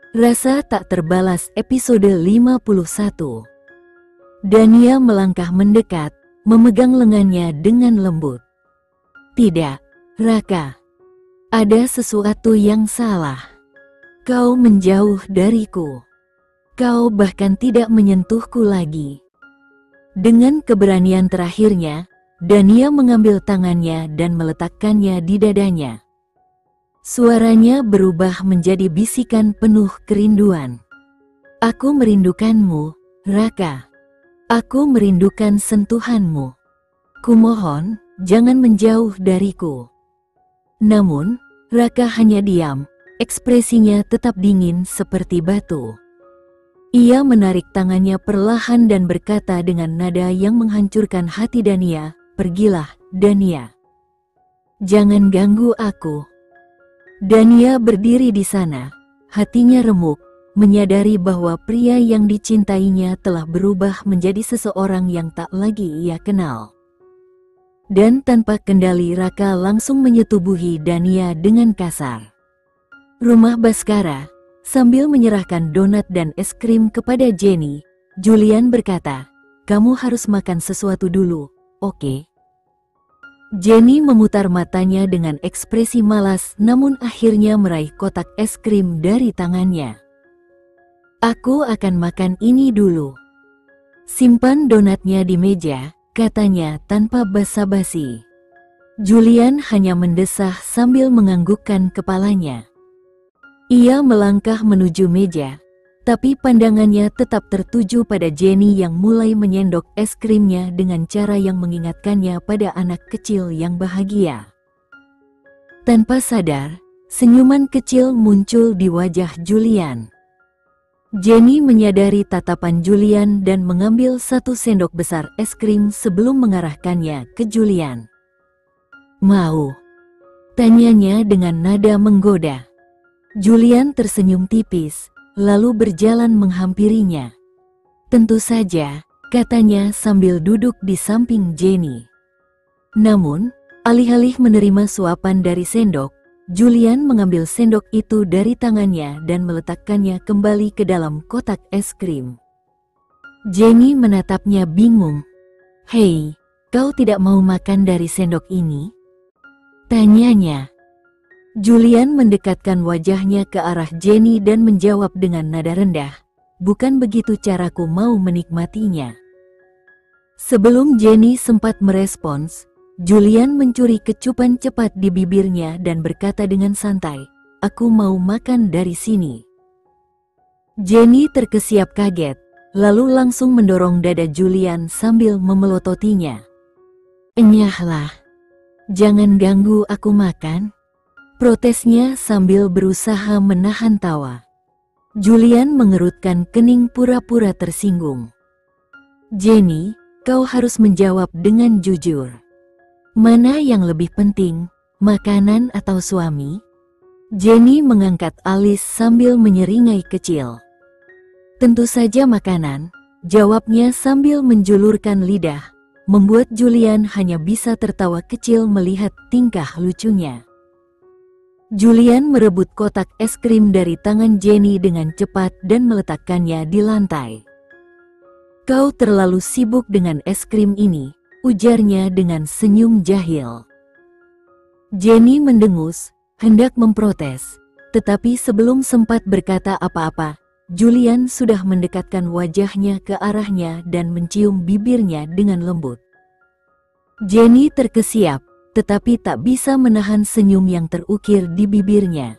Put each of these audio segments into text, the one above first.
Rasa tak terbalas episode 51. Dania melangkah mendekat, memegang lengannya dengan lembut. Tidak, Raka. Ada sesuatu yang salah. Kau menjauh dariku. Kau bahkan tidak menyentuhku lagi. Dengan keberanian terakhirnya, Dania mengambil tangannya dan meletakkannya di dadanya. Suaranya berubah menjadi bisikan penuh kerinduan. Aku merindukanmu, Raka. Aku merindukan sentuhanmu. Kumohon, jangan menjauh dariku. Namun, Raka hanya diam, ekspresinya tetap dingin seperti batu. Ia menarik tangannya perlahan dan berkata dengan nada yang menghancurkan hati Dania, "Pergilah, Dania. Jangan ganggu aku." Dania berdiri di sana, hatinya remuk, menyadari bahwa pria yang dicintainya telah berubah menjadi seseorang yang tak lagi ia kenal. Dan tanpa kendali Raka langsung menyetubuhi Dania dengan kasar. Rumah Baskara, sambil menyerahkan donat dan es krim kepada Jenny, Julian berkata, "Kamu harus makan sesuatu dulu, oke?" Jenny memutar matanya dengan ekspresi malas namun akhirnya meraih kotak es krim dari tangannya. "Aku akan makan ini dulu. Simpan donatnya di meja," katanya tanpa basa-basi. Julian hanya mendesah sambil menganggukkan kepalanya. Ia melangkah menuju meja, tapi pandangannya tetap tertuju pada Jenny yang mulai menyendok es krimnya dengan cara yang mengingatkannya pada anak kecil yang bahagia. Tanpa sadar, senyuman kecil muncul di wajah Julian. Jenny menyadari tatapan Julian dan mengambil satu sendok besar es krim sebelum mengarahkannya ke Julian. "Mau?" tanyanya dengan nada menggoda. Julian tersenyum tipis, lalu berjalan menghampirinya. "Tentu saja," katanya sambil duduk di samping Jenny. Namun, alih-alih menerima suapan dari sendok, Julian mengambil sendok itu dari tangannya dan meletakkannya kembali ke dalam kotak es krim. Jenny menatapnya bingung. "Hei, kau tidak mau makan dari sendok ini?" tanyanya. Julian mendekatkan wajahnya ke arah Jenny dan menjawab dengan nada rendah, "Bukan begitu caraku mau menikmatinya." Sebelum Jenny sempat merespons, Julian mencuri kecupan cepat di bibirnya dan berkata dengan santai, "Aku mau makan dari sini." Jenny terkesiap kaget, lalu langsung mendorong dada Julian sambil memelototinya. "Enyahlah, jangan ganggu aku makan," protesnya sambil berusaha menahan tawa. Julian mengerutkan kening pura-pura tersinggung. "Jenny, kau harus menjawab dengan jujur. Mana yang lebih penting, makanan atau suami?" Jenny mengangkat alis sambil menyeringai kecil. "Tentu saja makanan," jawabnya sambil menjulurkan lidah, membuat Julian hanya bisa tertawa kecil melihat tingkah lucunya. Julian merebut kotak es krim dari tangan Jenny dengan cepat dan meletakkannya di lantai. "Kau terlalu sibuk dengan es krim ini," ujarnya dengan senyum jahil. Jenny mendengus, hendak memprotes, tetapi sebelum sempat berkata apa-apa, Julian sudah mendekatkan wajahnya ke arahnya dan mencium bibirnya dengan lembut. Jenny terkesiap, tetapi tak bisa menahan senyum yang terukir di bibirnya.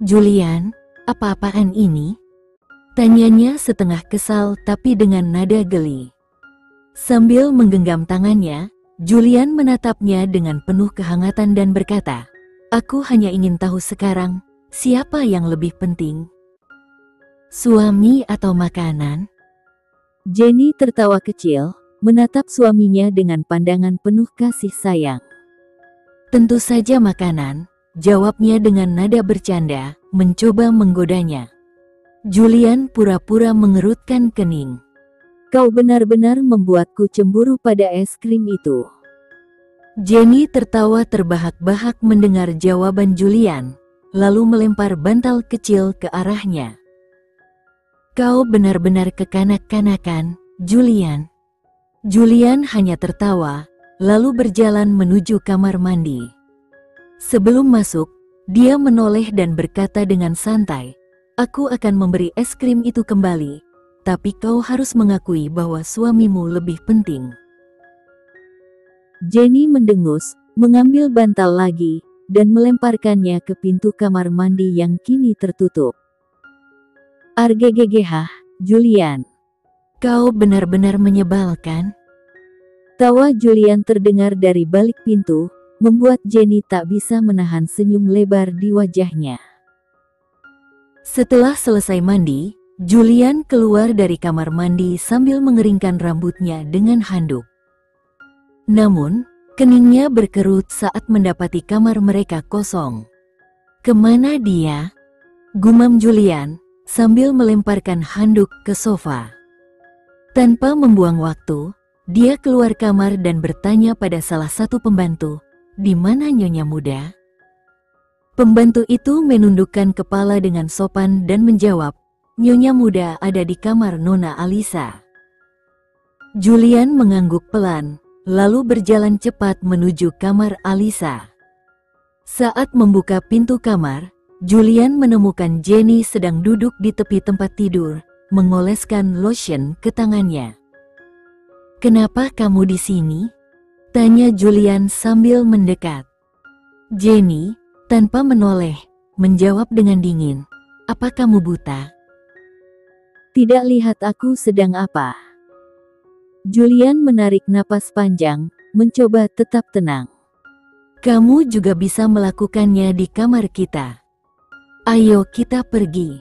Julian, apa-apaan ini?" tanyanya setengah kesal tapi dengan nada geli. Sambil menggenggam tangannya, Julian menatapnya dengan penuh kehangatan dan berkata, "Aku hanya ingin tahu sekarang, siapa yang lebih penting? Suami atau makanan?" Jenny tertawa kecil, menatap suaminya dengan pandangan penuh kasih sayang. "Tentu saja makanan," jawabnya dengan nada bercanda, mencoba menggodanya. Julian pura-pura mengerutkan kening. "Kau benar-benar membuatku cemburu pada es krim itu." Jenny tertawa terbahak-bahak mendengar jawaban Julian, lalu melempar bantal kecil ke arahnya. Kau benar-benar kekanak-kanakan, Julian. Julian hanya tertawa, lalu berjalan menuju kamar mandi. Sebelum masuk, dia menoleh dan berkata dengan santai, "Aku akan memberi es krim itu kembali, tapi kau harus mengakui bahwa suamimu lebih penting." Jenny mendengus, mengambil bantal lagi, dan melemparkannya ke pintu kamar mandi yang kini tertutup. "Argegegehah, Julian. Kau benar-benar menyebalkan." Tawa Julian terdengar dari balik pintu, membuat Jenny tak bisa menahan senyum lebar di wajahnya. Setelah selesai mandi, Julian keluar dari kamar mandi sambil mengeringkan rambutnya dengan handuk. Namun, keningnya berkerut saat mendapati kamar mereka kosong. "Kemana dia?" gumam Julian, sambil melemparkan handuk ke sofa. Tanpa membuang waktu, dia keluar kamar dan bertanya pada salah satu pembantu, "Di mana Nyonya muda?" Pembantu itu menundukkan kepala dengan sopan dan menjawab, "Nyonya muda ada di kamar Nona Alisa." Julian mengangguk pelan, lalu berjalan cepat menuju kamar Alisa. Saat membuka pintu kamar, Julian menemukan Jenny sedang duduk di tepi tempat tidur, mengoleskan lotion ke tangannya. "Kenapa kamu di sini?" tanya Julian sambil mendekat. Jenny, tanpa menoleh, menjawab dengan dingin, "Apa kamu buta? Tidak lihat aku sedang apa?" Julian menarik napas panjang, mencoba tetap tenang. "Kamu juga bisa melakukannya di kamar kita. Ayo kita pergi."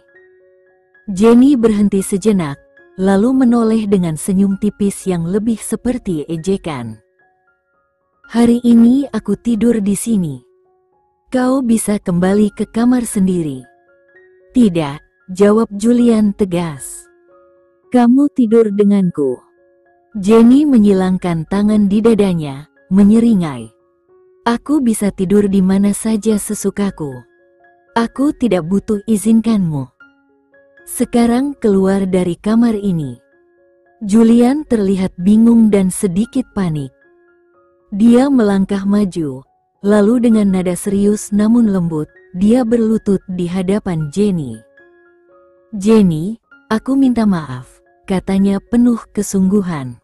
Jenny berhenti sejenak, lalu menoleh dengan senyum tipis yang lebih seperti ejekan. "Hari ini aku tidur di sini. Kau bisa kembali ke kamar sendiri." "Tidak," jawab Julian tegas. "Kamu tidur denganku." Jenny menyilangkan tangan di dadanya, menyeringai. "Aku bisa tidur di mana saja sesukaku. Aku tidak butuh izinkanmu. Sekarang keluar dari kamar ini." Julian terlihat bingung dan sedikit panik. Dia melangkah maju, lalu dengan nada serius namun lembut, dia berlutut di hadapan Jenny. "Jenny, aku minta maaf," katanya penuh kesungguhan.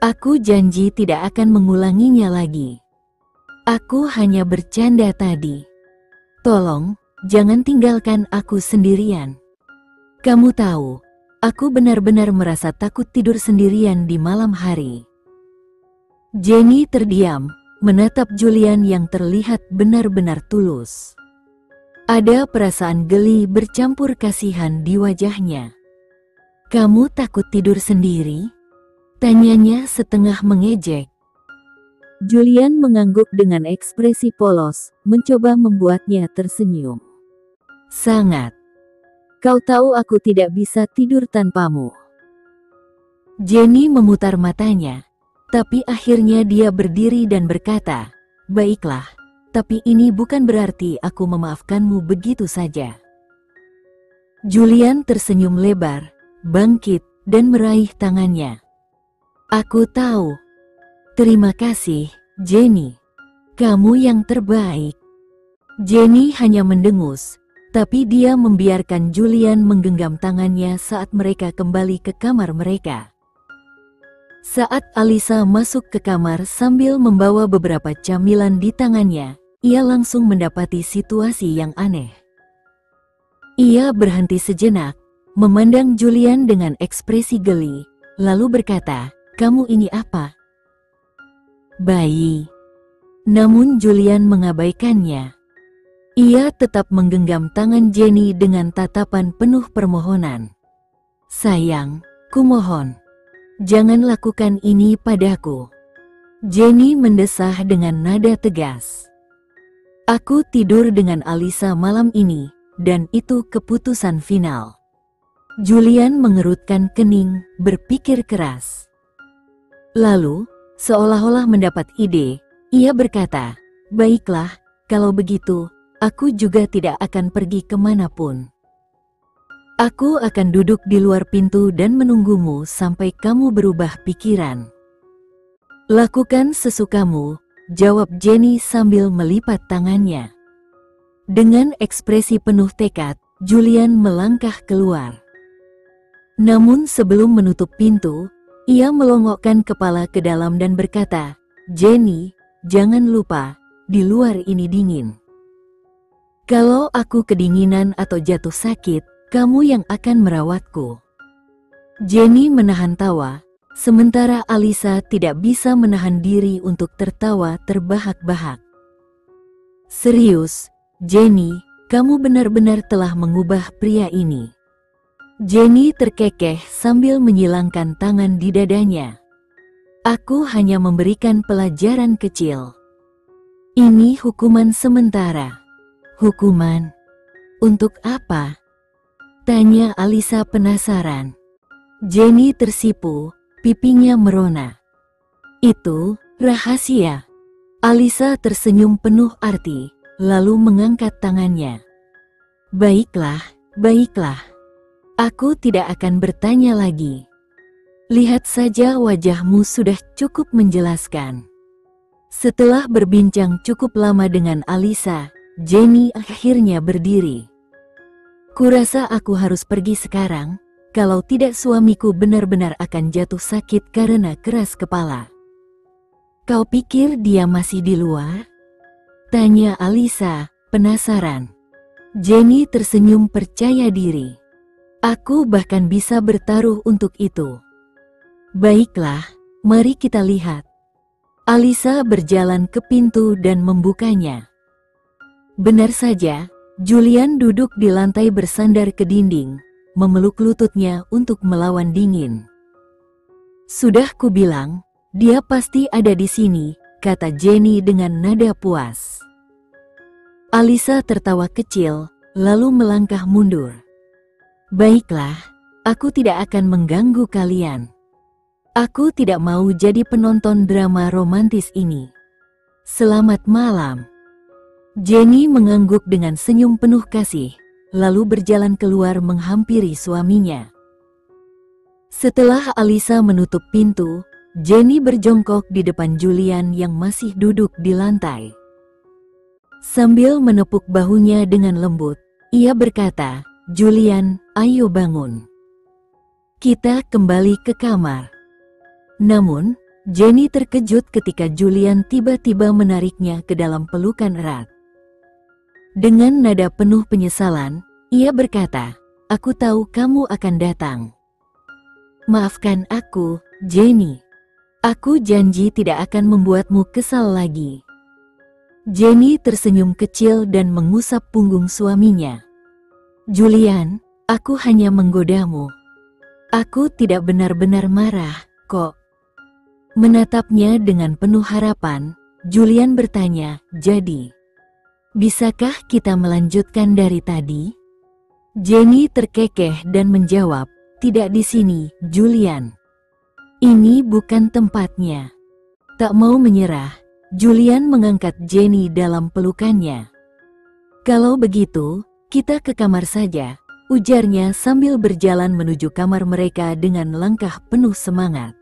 "Aku janji tidak akan mengulanginya lagi. Aku hanya bercanda tadi. Tolong, jangan tinggalkan aku sendirian. Kamu tahu, aku benar-benar merasa takut tidur sendirian di malam hari." Jenny terdiam, menatap Julian yang terlihat benar-benar tulus. Ada perasaan geli bercampur kasihan di wajahnya. "Kamu takut tidur sendiri?" tanyanya setengah mengejek. Julian mengangguk dengan ekspresi polos, mencoba membuatnya tersenyum. "Sangat. Kau tahu aku tidak bisa tidur tanpamu." Jenny memutar matanya, tapi akhirnya dia berdiri dan berkata, "Baiklah, tapi ini bukan berarti aku memaafkanmu begitu saja." Julian tersenyum lebar, bangkit, dan meraih tangannya. "Aku tahu. Terima kasih, Jenny. Kamu yang terbaik." Jenny hanya mendengus, tapi dia membiarkan Julian menggenggam tangannya saat mereka kembali ke kamar mereka. Saat Alisa masuk ke kamar sambil membawa beberapa camilan di tangannya, ia langsung mendapati situasi yang aneh. Ia berhenti sejenak, memandang Julian dengan ekspresi geli, lalu berkata, "Kamu ini apa?" "Bayi." Namun Julian mengabaikannya. Ia tetap menggenggam tangan Jenny dengan tatapan penuh permohonan. "Sayang, kumohon, jangan lakukan ini padaku." Jenny mendesah dengan nada tegas. "Aku tidur dengan Alisa malam ini, dan itu keputusan final." Julian mengerutkan kening, berpikir keras. Lalu, seolah-olah mendapat ide, ia berkata, "Baiklah, kalau begitu, aku juga tidak akan pergi kemanapun. Aku akan duduk di luar pintu dan menunggumu sampai kamu berubah pikiran. Lakukan sesukamu, jawab Jenny sambil melipat tangannya. Dengan ekspresi penuh tekad, Julian melangkah keluar. Namun sebelum menutup pintu, ia melongokkan kepala ke dalam dan berkata, "Jenny, jangan lupa, di luar ini dingin. Kalau aku kedinginan atau jatuh sakit, kamu yang akan merawatku." Jenny menahan tawa, sementara Alisa tidak bisa menahan diri untuk tertawa terbahak-bahak. "Serius, Jenny, kamu benar-benar telah mengubah pria ini." Jenny terkekeh sambil menyilangkan tangan di dadanya. "Aku hanya memberikan pelajaran kecil. Ini hukuman sementara." "Hukuman? Untuk apa?" tanya Alisa penasaran. Jenny tersipu, pipinya merona. "Itu rahasia." Alisa tersenyum penuh arti, lalu mengangkat tangannya. "Baiklah, baiklah. Aku tidak akan bertanya lagi. Lihat saja wajahmu sudah cukup menjelaskan." Setelah berbincang cukup lama dengan Alisa, Jenny akhirnya berdiri. "Kurasa aku harus pergi sekarang, kalau tidak suamiku benar-benar akan jatuh sakit karena keras kepala." "Kau pikir dia masih di luar?" tanya Alisa, penasaran. Jenny tersenyum percaya diri. "Aku bahkan bisa bertaruh untuk itu." "Baiklah, mari kita lihat." Alisa berjalan ke pintu dan membukanya. Benar saja, Julian duduk di lantai bersandar ke dinding, memeluk lututnya untuk melawan dingin. "Sudah kubilang, dia pasti ada di sini," kata Jenny dengan nada puas. Alisa tertawa kecil, lalu melangkah mundur. "Baiklah, aku tidak akan mengganggu kalian. Aku tidak mau jadi penonton drama romantis ini. Selamat malam." Jenny mengangguk dengan senyum penuh kasih, lalu berjalan keluar menghampiri suaminya. Setelah Alisa menutup pintu, Jenny berjongkok di depan Julian yang masih duduk di lantai. Sambil menepuk bahunya dengan lembut, ia berkata, "Julian, ayo bangun. Kita kembali ke kamar." Namun, Jenny terkejut ketika Julian tiba-tiba menariknya ke dalam pelukan erat. Dengan nada penuh penyesalan, ia berkata, "Aku tahu kamu akan datang. Maafkan aku, Jenny. Aku janji tidak akan membuatmu kesal lagi." Jenny tersenyum kecil dan mengusap punggung suaminya. "Julian, aku hanya menggodamu. Aku tidak benar-benar marah, kok." Menatapnya dengan penuh harapan, Julian bertanya, "Jadi, bisakah kita melanjutkan dari tadi?" Jenny terkekeh dan menjawab, "Tidak di sini, Julian. Ini bukan tempatnya." Tak mau menyerah, Julian mengangkat Jenny dalam pelukannya. "Kalau begitu, kita ke kamar saja," ujarnya sambil berjalan menuju kamar mereka dengan langkah penuh semangat.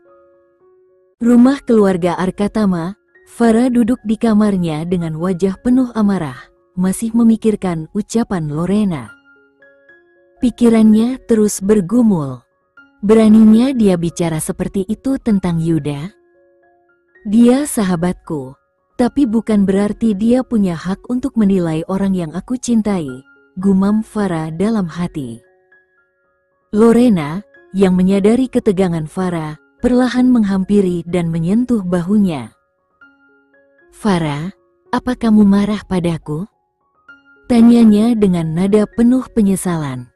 Rumah keluarga Arkatama, Farah duduk di kamarnya dengan wajah penuh amarah, masih memikirkan ucapan Lorena. Pikirannya terus bergumul. Beraninya dia bicara seperti itu tentang Yuda? "Dia sahabatku, tapi bukan berarti dia punya hak untuk menilai orang yang aku cintai," gumam Farah dalam hati. Lorena, yang menyadari ketegangan Farah, perlahan menghampiri dan menyentuh bahunya. "Farah, apa kamu marah padaku?" tanyanya dengan nada penuh penyesalan.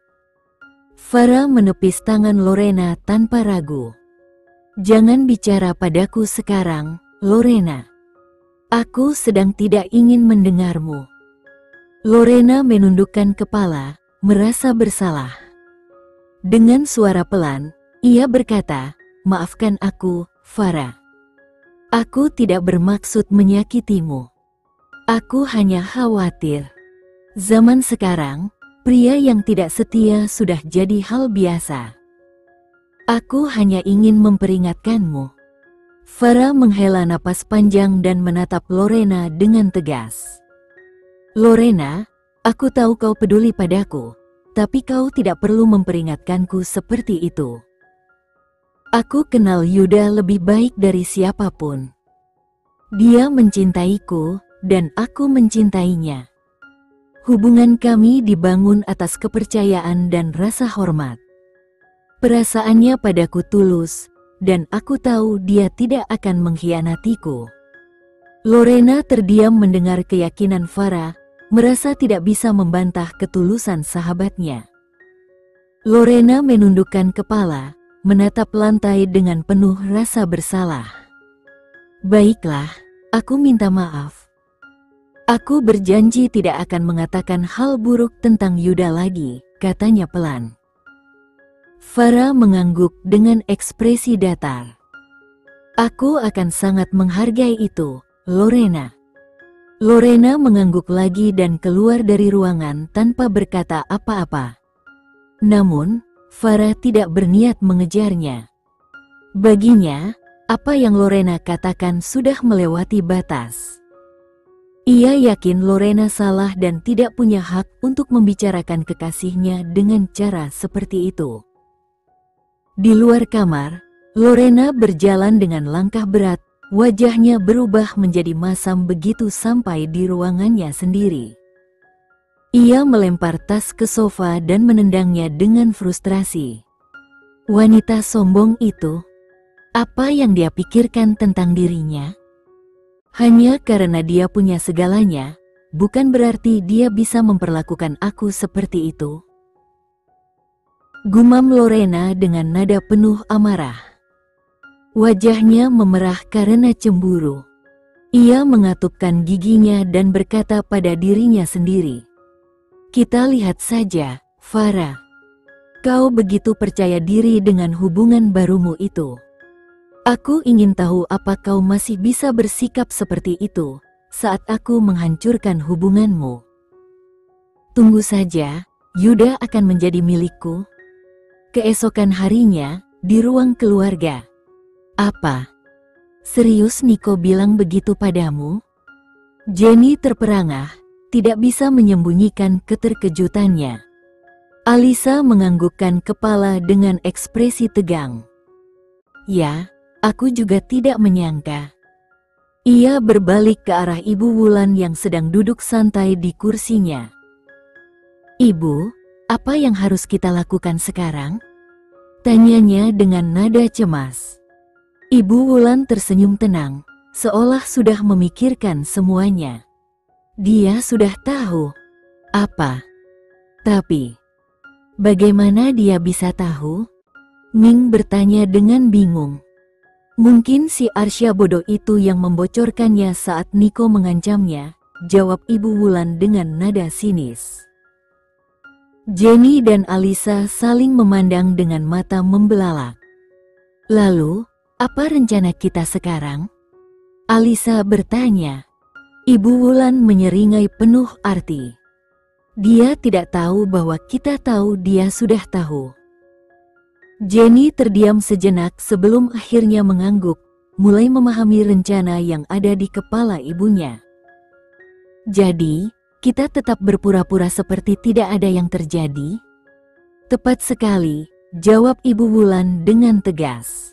Farah menepis tangan Lorena tanpa ragu. "Jangan bicara padaku sekarang, Lorena. Aku sedang tidak ingin mendengarmu." Lorena menundukkan kepala, merasa bersalah. Dengan suara pelan, ia berkata, "Maafkan aku, Farah. Aku tidak bermaksud menyakitimu. Aku hanya khawatir." Zaman sekarang, pria yang tidak setia sudah jadi hal biasa. Aku hanya ingin memperingatkanmu. Farah menghela napas panjang dan menatap Lorena dengan tegas. Lorena, aku tahu kau peduli padaku, tapi kau tidak perlu memperingatkanku seperti itu. Aku kenal Yuda lebih baik dari siapapun. Dia mencintaiku, dan aku mencintainya. Hubungan kami dibangun atas kepercayaan dan rasa hormat. Perasaannya padaku tulus, dan aku tahu dia tidak akan mengkhianatiku. Lorena terdiam mendengar keyakinan Farah, merasa tidak bisa membantah ketulusan sahabatnya. Lorena menundukkan kepala, menatap lantai dengan penuh rasa bersalah. Baiklah, aku minta maaf. Aku berjanji tidak akan mengatakan hal buruk tentang Yuda lagi, katanya pelan. Farah mengangguk dengan ekspresi datar. Aku akan sangat menghargai itu, Lorena. Lorena mengangguk lagi dan keluar dari ruangan tanpa berkata apa-apa. Namun, Farah tidak berniat mengejarnya. Baginya, apa yang Lorena katakan sudah melewati batas. Ia yakin Lorena salah dan tidak punya hak untuk membicarakan kekasihnya dengan cara seperti itu. Di luar kamar, Lorena berjalan dengan langkah berat, wajahnya berubah menjadi masam begitu sampai di ruangannya sendiri. Ia melempar tas ke sofa dan menendangnya dengan frustrasi. Wanita sombong itu, apa yang dia pikirkan tentang dirinya? Hanya karena dia punya segalanya, bukan berarti dia bisa memperlakukan aku seperti itu. Gumam Lorena dengan nada penuh amarah. Wajahnya memerah karena cemburu. Ia mengatupkan giginya dan berkata pada dirinya sendiri. Kita lihat saja, Farah. Kau begitu percaya diri dengan hubungan barumu itu. Aku ingin tahu apa kau masih bisa bersikap seperti itu saat aku menghancurkan hubunganmu. Tunggu saja, Yuda akan menjadi milikku. Keesokan harinya, di ruang keluarga. Apa? Serius Niko bilang begitu padamu? Jenny terperangah, tidak bisa menyembunyikan keterkejutannya. Alisa menganggukkan kepala dengan ekspresi tegang. Ya, aku juga tidak menyangka. Ia berbalik ke arah Ibu Wulan yang sedang duduk santai di kursinya. Ibu, apa yang harus kita lakukan sekarang? Tanyanya dengan nada cemas. Ibu Wulan tersenyum tenang, seolah sudah memikirkan semuanya. Dia sudah tahu. Apa? Tapi, bagaimana dia bisa tahu? Ming bertanya dengan bingung. Mungkin si Arsya bodoh itu yang membocorkannya saat Niko mengancamnya, jawab Ibu Wulan dengan nada sinis. Jenny dan Alisa saling memandang dengan mata membelalak. Lalu, apa rencana kita sekarang? Alisa bertanya. Ibu Wulan menyeringai penuh arti. Dia tidak tahu bahwa kita tahu dia sudah tahu. Jenny terdiam sejenak sebelum akhirnya mengangguk, mulai memahami rencana yang ada di kepala ibunya. Jadi, kita tetap berpura-pura seperti tidak ada yang terjadi? Tepat sekali, jawab Ibu Wulan dengan tegas.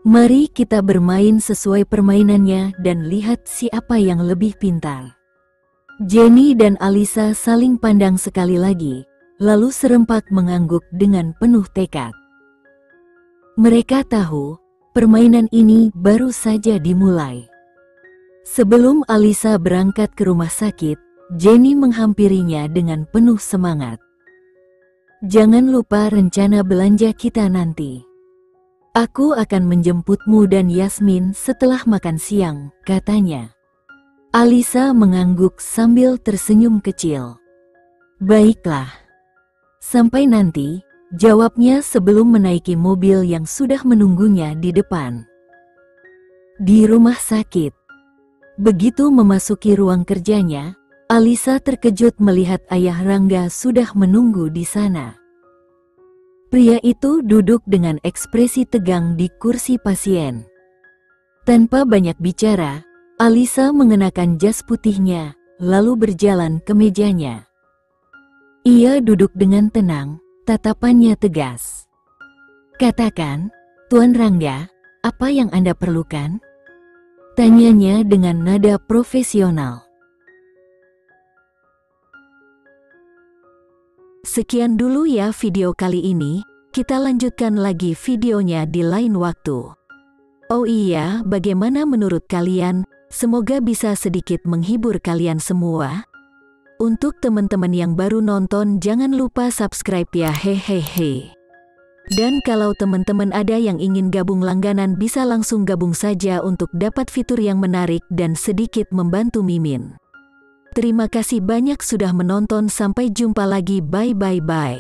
Mari kita bermain sesuai permainannya dan lihat siapa yang lebih pintar. Jenny dan Alisa saling pandang sekali lagi, lalu serempak mengangguk dengan penuh tekad. Mereka tahu, permainan ini baru saja dimulai. Sebelum Alisa berangkat ke rumah sakit, Jenny menghampirinya dengan penuh semangat. Jangan lupa rencana belanja kita nanti. Aku akan menjemputmu dan Yasmin setelah makan siang, katanya. Alisa mengangguk sambil tersenyum kecil. Baiklah. Sampai nanti, jawabnya sebelum menaiki mobil yang sudah menunggunya di depan. Di rumah sakit. Begitu memasuki ruang kerjanya, Alisa terkejut melihat ayah Rangga sudah menunggu di sana. Pria itu duduk dengan ekspresi tegang di kursi pasien. Tanpa banyak bicara, Alisa mengenakan jas putihnya, lalu berjalan ke mejanya. Ia duduk dengan tenang, tatapannya tegas. "Katakan, Tuan Rangga, apa yang Anda perlukan?" tanyanya dengan nada profesional. Sekian dulu ya video kali ini, kita lanjutkan lagi videonya di lain waktu. Oh iya, bagaimana menurut kalian? Semoga bisa sedikit menghibur kalian semua. Untuk teman-teman yang baru nonton, jangan lupa subscribe ya, hehehe. Dan kalau teman-teman ada yang ingin gabung langganan, bisa langsung gabung saja untuk dapat fitur yang menarik dan sedikit membantu Mimin. Terima kasih banyak sudah menonton, sampai jumpa lagi, bye bye bye.